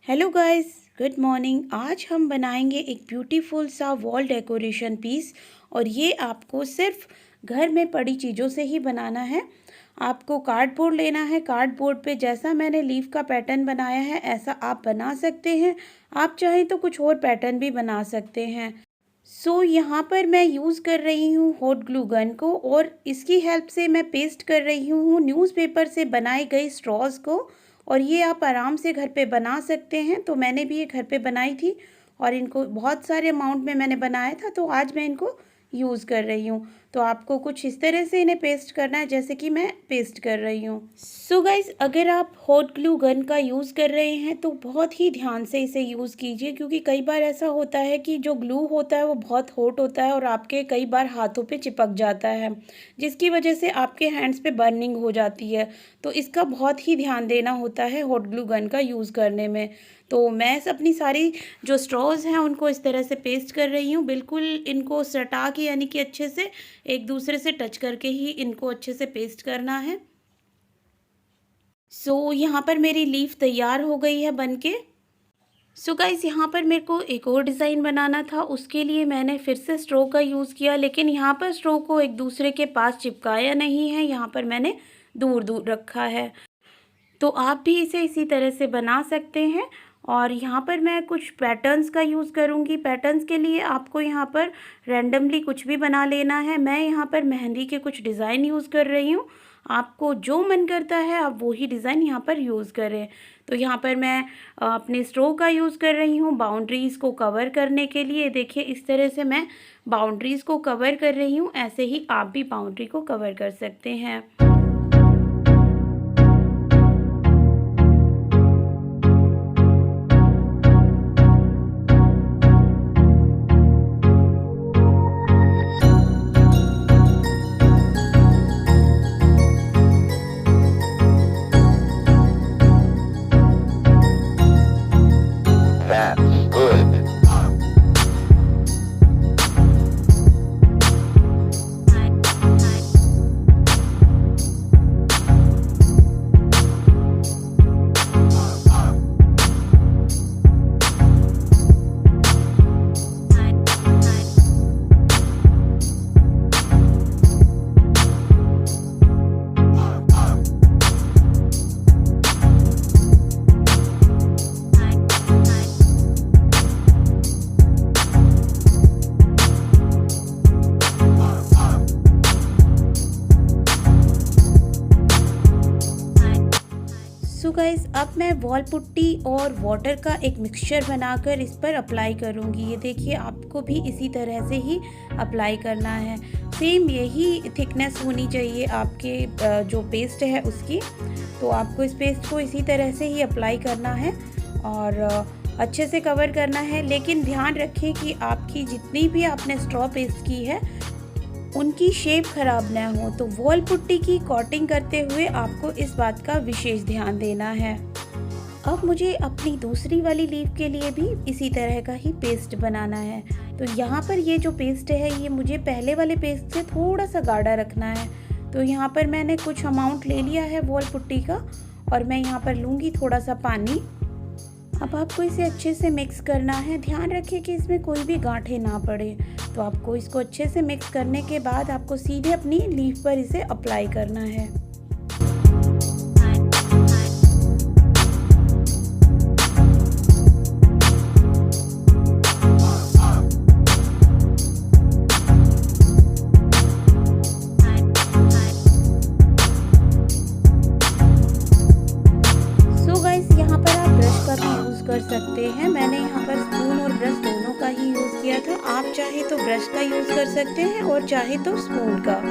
Hello guys, good morning. आज हम बनाएंगे एक ब्यूटीफुल सा वॉल डेकोरेशन पीस और ये आपको सिर्फ घर में पड़ी चीज़ों से ही बनाना है। आपको कार्डबोर्ड लेना है। कार्डबोर्ड पे जैसा मैंने लीफ का पैटर्न बनाया है ऐसा आप बना सकते हैं। आप चाहें तो कुछ और पैटर्न भी बना सकते हैं। यहाँ पर मैं यूज़ कर रही हूँ हॉट ग्लू गन को और इसकी हेल्प से मैं पेस्ट कर रही हूँ न्यूज़पेपर से बनाई गई स्ट्रॉज को। और ये आप आराम से घर पे बना सकते हैं। तो मैंने भी ये घर पे बनाई थी और इनको बहुत सारे अमाउंट में मैंने बनाया था, तो आज मैं इनको यूज़ कर रही हूँ। तो आपको कुछ इस तरह से इन्हें पेस्ट करना है जैसे कि मैं पेस्ट कर रही हूँ। गाइस, अगर आप हॉट ग्लू गन का यूज़ कर रहे हैं तो बहुत ही ध्यान से इसे यूज़ कीजिए, क्योंकि कई बार ऐसा होता है कि जो ग्लू होता है वो बहुत हॉट होता है और आपके कई बार हाथों पे चिपक जाता है, जिसकी वजह से आपके हैंड्स पे बर्निंग हो जाती है। तो इसका बहुत ही ध्यान देना होता है हॉट ग्लू गन का यूज़ करने में। तो मैं अपनी सारी जो स्ट्रॉज हैं उनको इस तरह से पेस्ट कर रही हूँ, बिल्कुल इनको सटा के, यानी कि अच्छे से एक दूसरे से टच करके ही इनको अच्छे से पेस्ट करना है। यहाँ पर मेरी लीफ तैयार हो गई है बनके। गाइस, यहाँ पर मेरे को एक और डिज़ाइन बनाना था, उसके लिए मैंने फिर से स्ट्रो का यूज़ किया, लेकिन यहाँ पर स्ट्रो को एक दूसरे के पास चिपकाया नहीं है, यहाँ पर मैंने दूर दूर रखा है। तो आप भी इसे इसी तरह से बना सकते हैं। और यहाँ पर मैं कुछ पैटर्न्स का यूज़ करूँगी। पैटर्न्स के लिए आपको यहाँ पर रैंडमली कुछ भी बना लेना है। मैं यहाँ पर मेहंदी के कुछ डिज़ाइन यूज़ कर रही हूँ। आपको जो मन करता है आप वही डिज़ाइन यहाँ पर यूज़ करें। तो यहाँ पर मैं अपने स्ट्रो का यूज़ कर रही हूँ बाउंड्रीज़ को कवर करने के लिए। देखिए, इस तरह से मैं बाउंड्रीज़ को कवर कर रही हूँ। ऐसे ही आप भी बाउंड्री को कवर कर सकते हैं। That's good. गाइस, अब मैं वॉल पुट्टी और वाटर का एक मिक्सचर बनाकर इस पर अप्लाई करूँगी। ये देखिए, आपको भी इसी तरह से ही अप्लाई करना है। सेम यही थिकनेस होनी चाहिए आपके जो पेस्ट है उसकी। तो आपको इस पेस्ट को इसी तरह से ही अप्लाई करना है और अच्छे से कवर करना है। लेकिन ध्यान रखें कि आपकी जितनी भी आपने स्ट्रॉ पेस्ट की है उनकी शेप खराब ना हो। तो वॉल पुट्टी की कोटिंग करते हुए आपको इस बात का विशेष ध्यान देना है। अब मुझे अपनी दूसरी वाली लीफ के लिए भी इसी तरह का ही पेस्ट बनाना है। तो यहाँ पर ये जो पेस्ट है ये मुझे पहले वाले पेस्ट से थोड़ा सा गाढ़ा रखना है। तो यहाँ पर मैंने कुछ अमाउंट ले लिया है वॉल पुट्टी का और मैं यहाँ पर लूँगी थोड़ा सा पानी। अब आपको इसे अच्छे से मिक्स करना है। ध्यान रखिए कि इसमें कोई भी गांठें ना पड़े। तो आपको इसको अच्छे से मिक्स करने के बाद आपको सीधे अपनी लीफ पर इसे अप्लाई करना है। कर सकते हैं। मैंने यहाँ पर स्पून और ब्रश दोनों का ही यूज़ किया था। आप चाहे तो ब्रश का यूज़ कर सकते हैं और चाहे तो स्पून का।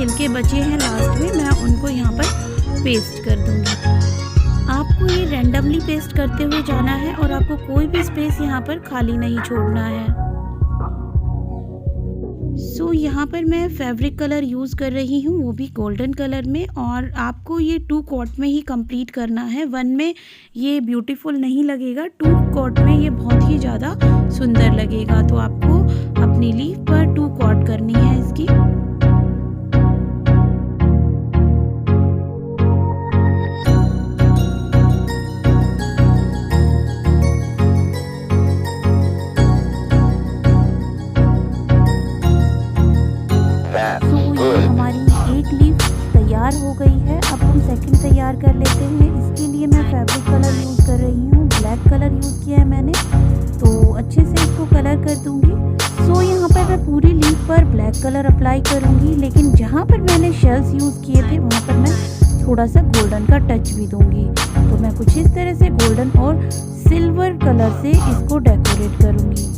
छिलके बचे हैं लास्ट में, मैं उनको यहाँ पर पेस्ट कर दूँगी। आपको ये रैंडमली पेस्ट करते हुए जाना है और आपको कोई भी स्पेस यहाँ पर खाली नहीं छोड़ना है। सो यहाँ पर मैं फैब्रिक कलर यूज़ कर रही हूँ, वो भी गोल्डन कलर में, और आपको ये 2 कोट में ही कंप्लीट करना है। 1 में ये ब्यूटीफुल नहीं लगेगा, 2 कोट में ये बहुत ही ज़्यादा सुंदर लगेगा। तो आपको अपनी लीफ पर 2 कोट करनी है इसकी। तैयार हो गई है। अब हम सेकंड तैयार कर लेते हैं। इसके लिए मैं फैब्रिक कलर यूज़ कर रही हूँ, ब्लैक कलर यूज़ किया है मैंने, तो अच्छे से इसको कलर कर दूँगी। सो यहाँ पर मैं पूरी लीफ पर ब्लैक कलर अप्लाई करूँगी, लेकिन जहाँ पर मैंने शेल्स यूज़ किए थे वहाँ पर मैं थोड़ा सा गोल्डन का टच भी दूँगी। तो मैं कुछ इस तरह से गोल्डन और सिल्वर कलर से इसको डेकोरेट करूँगी।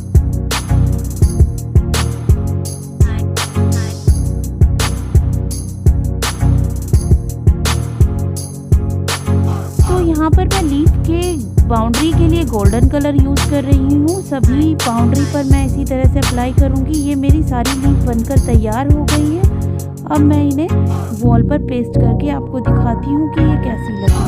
यहाँ पर मैं लीफ के बाउंड्री के लिए गोल्डन कलर यूज़ कर रही हूँ। सभी बाउंड्री पर मैं इसी तरह से अप्लाई करूँगी। ये मेरी सारी लीफ बनकर तैयार हो गई है। अब मैं इन्हें वॉल पर पेस्ट करके आपको दिखाती हूँ कि ये कैसी लगी।